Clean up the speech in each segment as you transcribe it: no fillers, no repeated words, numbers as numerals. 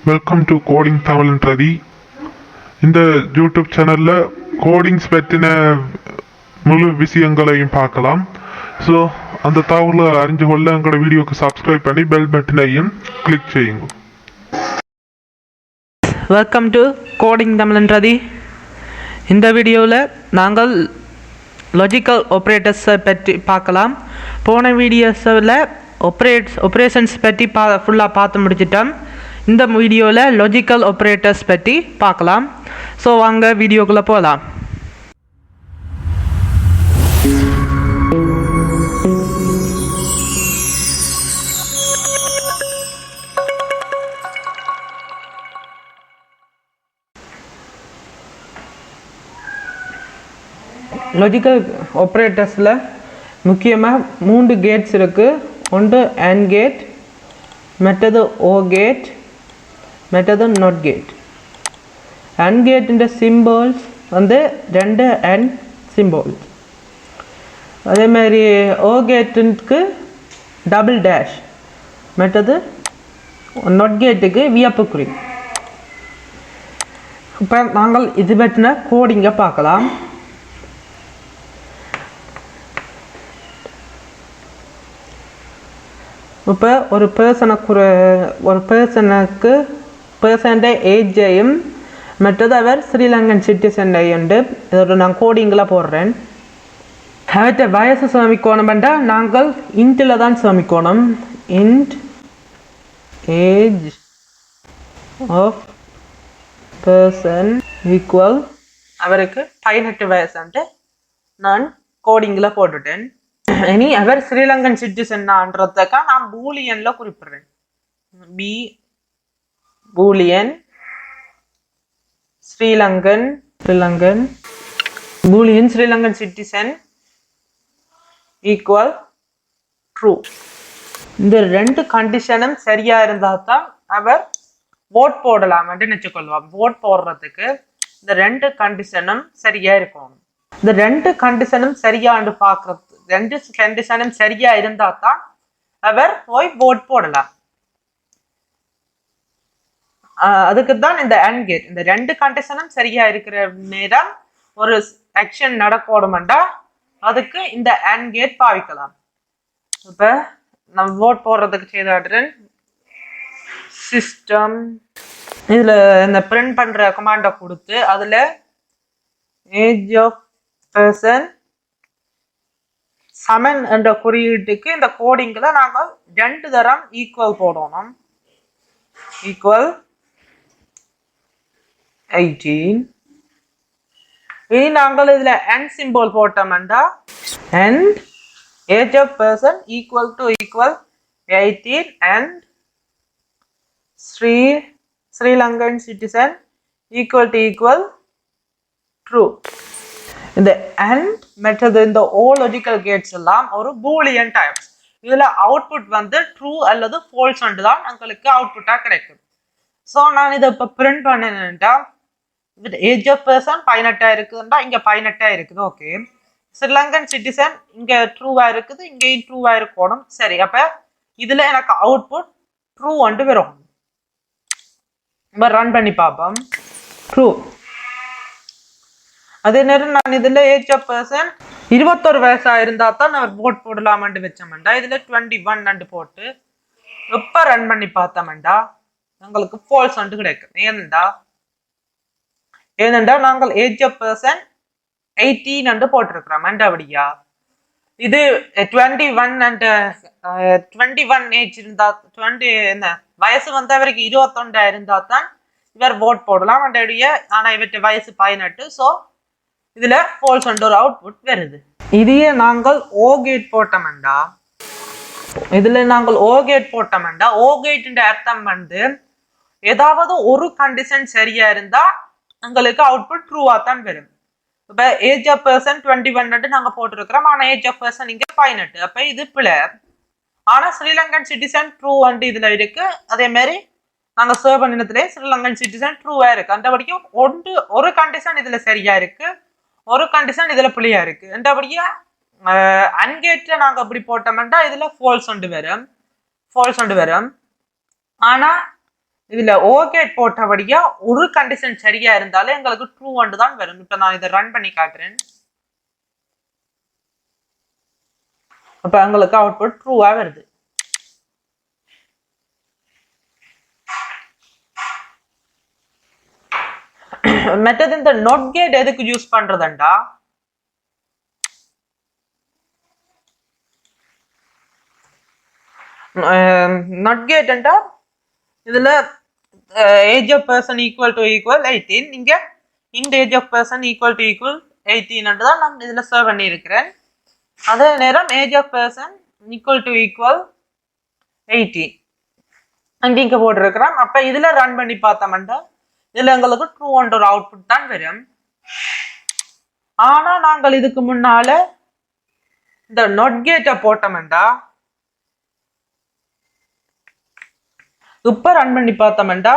Welcome to coding தமிழன் ரதி. இந்த YouTube சேனலில் கோடிங்ஸ் பற்றின முழு விஷயங்களையும் பார்க்கலாம். ஸோ அந்த தகவலை அறிஞ்சு கொள்ள எங்களோட வீடியோக்கு சப்ஸ்கிரைப் பண்ணி பெல் பட்டனையும் கிளிக் செய்யுங்க. வெல்கம் டு கோடிங் தமிழன் ரதி. இந்த வீடியோவில் நாங்கள் லாஜிக்கல் ஆப்ரேட்டர்ஸை பற்றி பார்க்கலாம். போன வீடியோஸில் ஆப்ரேஷன்ஸ் பற்றி ஃபுல்லாக பார்த்து முடிச்சிட்டோம். இந்த வீடியோவில் லாஜிக்கல் ஆப்ரேட்டர்ஸ் பற்றி பார்க்கலாம். ஸோ வாங்க வீடியோக்குள்ளே போகலாம். லாஜிக்கல் ஆப்ரேட்டர்ஸில் முக்கியமாக 3 கேட்ஸ் இருக்குது. ஒன்று AND கேட், மற்றது O கேட், மற்றது NOT கேட். AND கேட்டிൻ്റെ சிம்பிள்ஸ் வந்து 2 AND சிம்பிள்ஸ். அதே மாதிரி O கேட்டுக்கு டபுள் டேஷ், மற்றது NOT கேட்டுக்கு வியப்புக்குறி. இப்போ நாங்கள் இது பற்றின கோடிங்கை பார்க்கலாம். இப்போ ஒரு பர்சனுக்கு ஏஜையும் மற்றது அவர் ஸ்ரீலங்கன் சிட்டிசனையும் உண்டு. இதோட நான் கோடிங்கில் போடுறேன். அவற்றை வயசு சமிக்கணும் என்றால் நாங்கள் இன்ட்டில் தான் சமிக்கணும். Int age of person equal அவருக்கு 18 வயசுன்ட்டு நான் கோடிங்கில் போட்டுட்டேன். இனி அவர் ஸ்ரீலங்கன் சிட்டிசன்ன்றதுக்காக நான் பூலியன்ல குறிப்பிடுறேன். B boolean Sri Lankan boolean Sri Lankan citizen equal true. இந்த 2 கண்டிஷனும் சரியா இருந்தா தான் அவர் ஓட் போடலாம் என்று நினைச்சுக்கொள்வார். ஓட் போடுறதுக்கு இந்த 2 கண்டிஷனும் சரியா இருக்கும். இந்த 2 கண்டிஷனும் சரியான்னு பார்க்கறது, 2 கண்டிஷனும் சரியா இருந்தா தான் அவர் போய் ஓட் போடலாம். அதுக்கு தான் இந்த AND கேட். இந்த 2 கண்டிஷனும் சரியா இருக்கிற நேரம் ஒரு ஆக்ஷன் நடக்கணும்டா அதுக்கு இந்த AND கேட் பாவிக்கலாம். இப்ப நம்ம ஓட் போடுறதுக்கு செய்தாடுறேன். சிஸ்டம் இதுல இந்த பிரிண்ட் பண்ற கமாண்டை கொடுத்து அதுல ஏஜ் ஆஃப் பர்சன் சமன் என்ற குறியீட்டுக்கு இந்த கோடிங்ல நாங்கள் 2 தரம் ஈக்குவல் போடணும். ஈக்குவல் 18. இனி நாங்கள் இதுல AND சிம்பிள் போட்டோம்னா AND age of person equal 18 and Sri Lankan citizen equal true. இந்த AND மெத்தட் இந்த லாஜிக்கல் கேட்ஸ் எல்லாம் ஒரு பூலியன் டைப்ஸ். இதுல அவுட்புட் வந்து ட்ரூ அல்லது ஃபால்ஸ் தான் எங்களுக்கு அவுட்புட்டா கிடைக்கும். ஸோ நான் இதை இப்போ பிரிண்ட் பண்ணேன்டா ஏஜ் ஆஃப் பர்சன் 18 இருக்குதுண்டா இங்க 18 இருக்குது. ஓகே, ஸ்ரீலங்கன் சிட்டிசன் இங்க ட்ரூவா இருக்குது, இங்கேயும் ட்ரூவா இருக்கணும். சரி, அப்ப இதுல எனக்கு அவுட்புட் ட்ரூ வந்து வரும். நம்ம ரன் பண்ணி பார்ப்போம். ட்ரூ. அதே நேரம் நான் இதுல ஏஜ் ஆஃப் பர்சன் 21 வயசா இருந்தா தான் நான் ஓட் போடலாமண்டு வச்சோம்டா. இதுல 21 போட்டு எப்ப ரன் பண்ணி பார்த்தோம்டா எங்களுக்கு ஃபால்ஸ் வந்து கிடைக்கும். ஏனெண்டா நாங்கள் ஏஜ் ஆஃப் பர்சன் 18 போட்டிருக்கிறோம். அப்படியா இது 21 ஏஜ் இருந்தா 20 என்ன வயசு வந்து அவருக்கு 21 இருந்தா தான் இவர் ஓட் போடலாம். ஆனா இவற்றை வயசு 18. ஸோ இதுல ஃபால்ஸ் ஒரு அவுட்புட் வருது. இதையே நாங்கள் ஓ கேட் போட்டோம்டா ஓ கேட் அர்த்தம் வந்து ஏதாவது ஒரு கண்டிஷன் சரியா இருந்தா எங்களுக்கு அவுட்புட் ட்ரூவா தான் வரும். இப்ப ஏஜ் ஆஃப் பர்சன் 21 நாங்க போட்டிருக்கிறோம். ஆனா ஏஜ் ஆஃப் பர்சன் இங்க 18. அப்ப இது பிள்ளை. ஆனா ஸ்ரீலங்கன் சிட்டிசன் ட்ரூ வந்து இதுல இருக்கு. அதே மாதிரி நாங்க சர்வ் பண்ணினதுல ஸ்ரீலங்கன் சிட்டிசன் ட்ரூவா இருக்கு. அந்த படிக்கும் ஒரு கண்டிஷன் இதுல சரியா இருக்கு, ஒரு கண்டிஷன் இதுல பிள்ளையா இருக்கு. என்றபடியா அன்கேட்ட நாங்க அப்படி போட்டோம்னா இதுல ஃபால்ஸ் ஒன்று வரும். ஆனா இதுல ஓகேட் போட்டபடியா ஒரு கண்டிஷன் சரியா இருந்தாலே எங்களுக்கு ட்ரூ ஒன்று தான் வரும். இப்ப நான் இதை ரன் பண்ணி காட்டுறேன். அப்ப எங்களுக்கு அவுட்புட் ட்ரூவா வருது. மெத்தட் இந்த நாட் கேட் எதுக்கு யூஸ் பண்றதுண்டா, நாட் கேட் என்றா இதுல age of person equal to equal 18, இங்க இந்த age of person equal to equal 18 தான் நான் இதுல சர்வ் பண்ணி இருக்கிறேன். அதே நேரம் age of person equal to equal 18 அங்கே இங்க போட்டிருக்கிறோம். அப்ப இதுல ரன் பண்ணி பார்த்தோம்னா இதுல எங்களுக்கு ட்ரூ ஒன்ற ஒரு அவுட்புட் தான் வரும். ஆனா நாங்கள் இதுக்கு முன்னால இந்த நாட் கேட்டை போட்டோம்டா, இப்ப ரன் பண்ணி பார்த்தோம்டா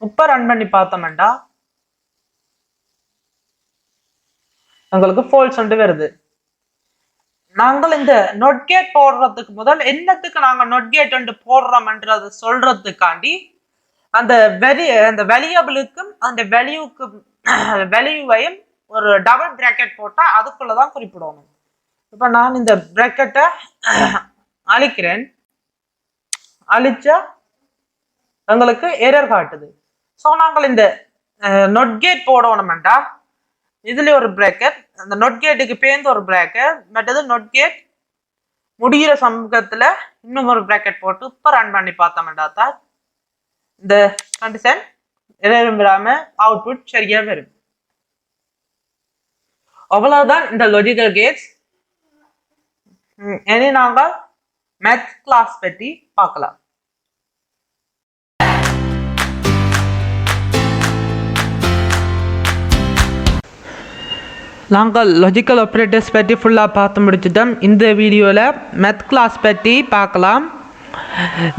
இப்ப ரன் பண்ணி பார்த்தோம்டா உங்களுக்கு ஃபால்ஸ் ஒன்று வருது. நாங்கள் இந்த நொட் கேட் போடுறதுக்கு முதல் என்னத்துக்கு நாங்க நொட் கேட் ஒன்று போடுறோம்ன்றது சொல்றதுக்காண்டி அந்த வேரியபிளுக்கும் அந்த வேல்யூவையும் ஒரு டபுள் பிராக்கெட் போட்டா அதுக்குள்ளதான் குறிப்பிடணும். இப்ப நான் இந்த பிராக்கெட்டை அழிக்கிறேன். அழிச்சா எங்களுக்கு எரர் காட்டுது. ஸோ நாங்கள் இந்த நொட் கேட் போடணும்டா இதுல ஒரு பிராக்கெட், அந்த நொட் கேட்டுக்கு பேர்ந்து ஒரு பிராக்கெட், மற்றது நொட் கேட் முடிகிற சமூகத்துல இன்னும் ஒரு பிராக்கெட் போட்டு இப்ப ரன் பண்ணி பார்த்தோம்டா தான் இந்த கண்டிஷன் எரர் வராம அவுட்புட் சரியா வரும். அவ்வளவுதான் இந்த லாஜிக்கல் கேட்ஸ். இனி நாங்கள் மேத் கிளாஸ் பற்றி பார்க்கலாம். நாங்கள் லாஜிக்கல் ஆப்ரேட்டர்ஸ் பற்றி ஃபுல்லாக பார்த்து முடிச்சிட்டோம். இந்த வீடியோவில் மேத் கிளாஸ் பற்றி பார்க்கலாம்.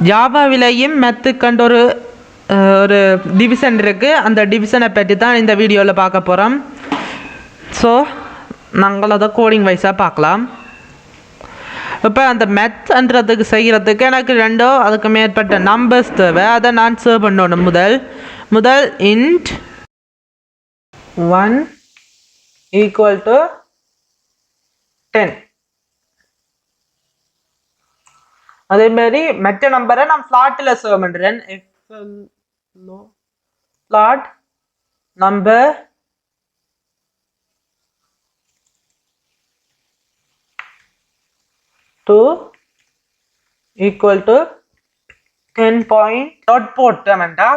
ஜாவாவிலையும் மேத்துக்கண்டு ஒரு டிவிஷன் இருக்குது. அந்த டிவிஷனை பற்றி தான் இந்த வீடியோவில் பார்க்க போகிறோம். ஸோ நாங்கள் அதை கோடிங் வைஸாக பார்க்கலாம். இப்போ அந்த மேத்ன்றதுக்கு செய்கிறதுக்கு எனக்கு ரெண்டோ அதுக்கு மேற்பட்ட நம்பர்ஸ் தேவை. அதை நான் சேவ் பண்ணணும். முதல் இன்ட் 1 equal to 10. அதே மாதிரி மற்ற நம்பரை நான் பிளாட்ல சேவ் பண்றேன். Float number equal to 10 point dot போட்டோம்டா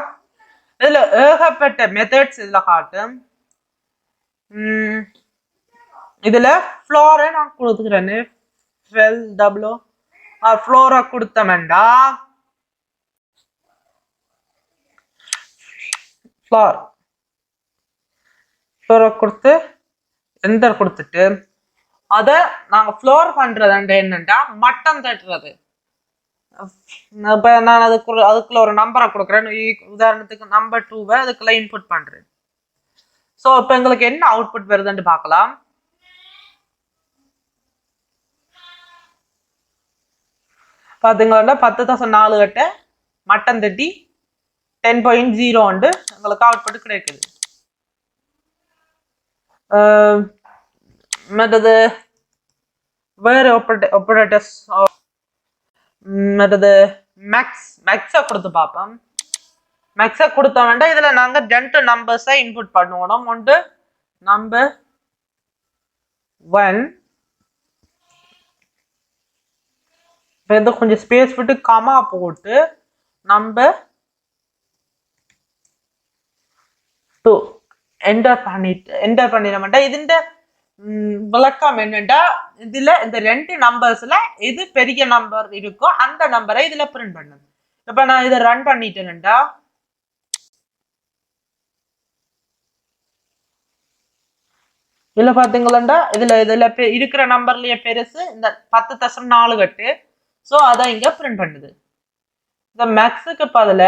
இதுல ஏகப்பட்ட மெத்தட்ஸ் இதுல காட்டும். இதுல ஃப்ளோரை நான் கொடுத்துக்கிறேன். ஃப்ளோரை கொடுத்தமெண்டா ஃப்ளோரை கொடுத்து என்டர் கொடுத்துட்டு அதை நாங்க ஃப்ளோர் பண்றது என்னன்னா மட்டம் தட்டுறது. இப்ப நான் அதுக்குள்ள ஒரு நம்பரை கொடுக்குறேன். உதாரணத்துக்கு நம்பர் 2 அதுக்குள்ள இன்புட் பண்றேன். ஸோ இப்போ எங்களுக்கு என்ன அவுட்புட் வருதுன்னு பார்க்கலாம். பார்த்தீங்கன்னா 10,004 கட்ட மட்டம் தட்டி 10.0 எங்களுக்கு அவுட்புட் கிடைக்குது. மற்றது வேறு ஆப்ரேட்டர்ஸ் மற்றது மேக்ஸை கொடுத்து பார்ப்போம். மேக்ஸை கொடுத்த வேண்டாம். இதுல நாங்க 2 நம்பர்ஸை இன்புட் பண்ணுவோம். ஒன்று நம்பர் 1, இப்போ கொஞ்சம் ஸ்பேஸ் விட்டு கமா போட்டு நம்பர் 2 என்டர் பண்ணிட. இதுல விளக்கம் என்னன்னா இதுல இந்த 2 நம்பர்ஸ்ல எது பெரிய நம்பர் இருக்கோ அந்த நம்பரை இதுல பிரிண்ட் பண்ணும். இப்ப நான் இதை ரன் பண்ணிட்டேன்டா இதுல பாத்தீங்களா இதுல இருக்கிற நம்பர்லயே பெருசு இந்த 10,4 கட்டு. ஸோ அதான் இங்க பிரிண்ட் பண்ணுது. இந்த மேக்ஸுக்கு பதில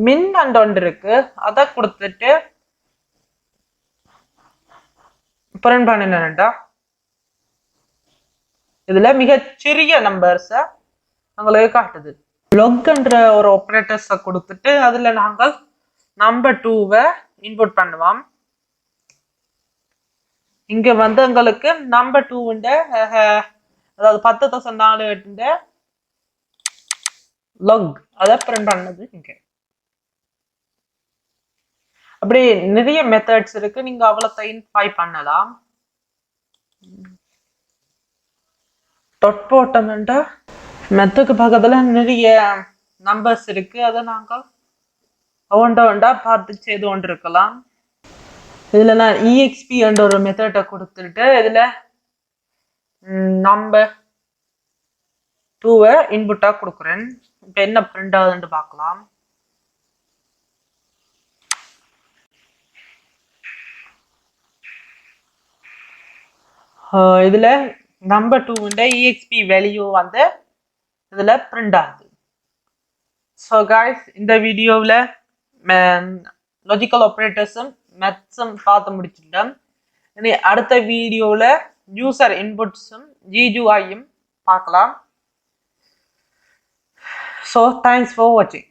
மின் அண்ட் ஒன்று இருக்கு, அதை கொடுத்துட்டு பிரிண்ட் பண்ணினேன்டா. இதுல மிகச்சிறிய நம்பர்ஸ உங்களுக்கு காட்டுது. லொக்ன்ற ஒரு ஆப்ரேட்டர்ஸை கொடுத்துட்டு அதுல நாங்கள் நம்பர் 2வை இன்புட் பண்ணுவோம். இங்க வந்து எங்களுக்கு நம்பர் 2 அதாவது 10,408 லொக் அதை பிரிண்ட் பண்ணது இங்க. அப்படி நிறைய மெத்தட்ஸ் இருக்கு, நீங்க அவ்வளோத்தையும் ட்ரை பண்ணலாம். டொட்போட்டம்ன்றா மெத்துக்கு பக்கத்துல நிறைய நம்பர்ஸ் இருக்கு, அதை நாங்கள் ஒன்றா பார்த்து செய்து கொண்டு இருக்கலாம். இதுல நான் EXP என்ற ஒரு மெத்தடை கொடுத்துட்டு இதுல நம்பர் 2வை இன்புட்டா கொடுக்குறேன். இப்ப என்ன பிரிண்ட் ஆகுதுன்னு பார்க்கலாம். இதுல நம்பர் 2 EXP வேல்யூ வந்து இதுல பிரிண்ட் ஆகுது. ஸோ காய்ஸ், இந்த வீடியோவில் லாஜிக்கல் ஆப்ரேட்டர்ஸும் மெத்ஸும் பார்த்து முடிச்சுட்டேன். இனி அடுத்த வீடியோவில் யூசர் இன்புட்ஸும் GUIயும் பார்க்கலாம். ஸோ தேங்க்ஸ் ஃபார் வாட்சிங்.